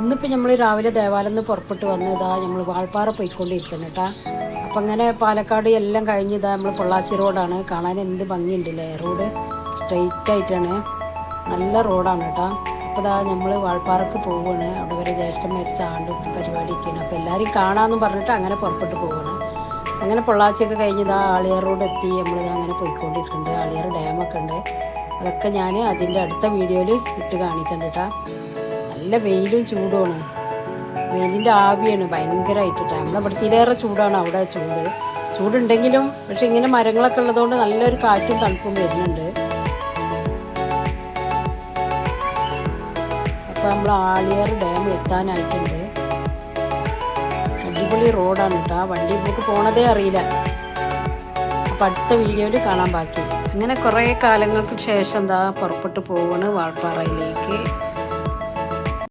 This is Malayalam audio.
ഇന്നിപ്പോൾ നമ്മൾ രാവിലെ ദേവാലയം നിന്ന് പുറപ്പെട്ട് വന്ന് ഇതാ നമ്മൾ വാൾപ്പാറ പോയിക്കൊണ്ടിരിക്കുന്നു കേട്ടോ. അപ്പം അങ്ങനെ പാലക്കാട് എല്ലാം കഴിഞ്ഞ് ഇതാ നമ്മൾ പൊള്ളാച്ചി റോഡാണ്. കാണാൻ എന്ത് ഭംഗിയുണ്ടല്ലേ, റോഡ് സ്ട്രെയിറ്റ് ആയിട്ടാണ്, നല്ല റോഡാണ് കേട്ടോ. അപ്പോൾ ഇതാ നമ്മൾ വാൾപ്പാറക്ക് പോവുകയാണ്. അവിടെ വരെ ജ്യേഷ്ഠൻ മരിച്ച ആണ്ട് പരിപാടിയൊക്കെയാണ്. അപ്പോൾ എല്ലാവരും കാണാമെന്ന് പറഞ്ഞിട്ട് അങ്ങനെ പുറപ്പെട്ട് പോവുകയാണ്. അങ്ങനെ പൊള്ളാച്ചിയൊക്കെ കഴിഞ്ഞ് ഇതാ ആളിയാർ റോഡ് എത്തി. നമ്മളിതാ അങ്ങനെ പോയിക്കൊണ്ടിരിക്കുന്നുണ്ട്. ആളിയാർ ഡാമൊക്കെ ഉണ്ട്. അതൊക്കെ ഞാൻ അതിൻ്റെ അടുത്ത വീഡിയോയിൽ ഇട്ട് കാണിക്കണ്ട കേട്ടോ. നല്ല വെയിലും ചൂടുമാണ്, വെയിലിൻ്റെ ആവിയാണ് ഭയങ്കരമായിട്ടിട്ട്. നമ്മളിവിടത്തിലേറെ ചൂടാണ് അവിടെ. ചൂടുണ്ടെങ്കിലും പക്ഷെ ഇങ്ങനെ മരങ്ങളൊക്കെ ഉള്ളതുകൊണ്ട് നല്ലൊരു കാറ്റും തണുപ്പും വരുന്നുണ്ട്. അപ്പോൾ നമ്മൾ ആളിയാർ ഡാം എത്താനായിട്ടുണ്ട്. അടിപൊളി റോഡാണ് കേട്ടോ, വണ്ടി നമുക്ക് പോണതേ അറിയില്ല. അപ്പം അടുത്ത വീഡിയോയിൽ കാണാൻ ബാക്കി. അങ്ങനെ കുറേ കാലങ്ങൾക്ക് ശേഷം എന്താ പുറപ്പെട്ട് പോവാണ് വാൾപ്പാറയിലേക്ക്.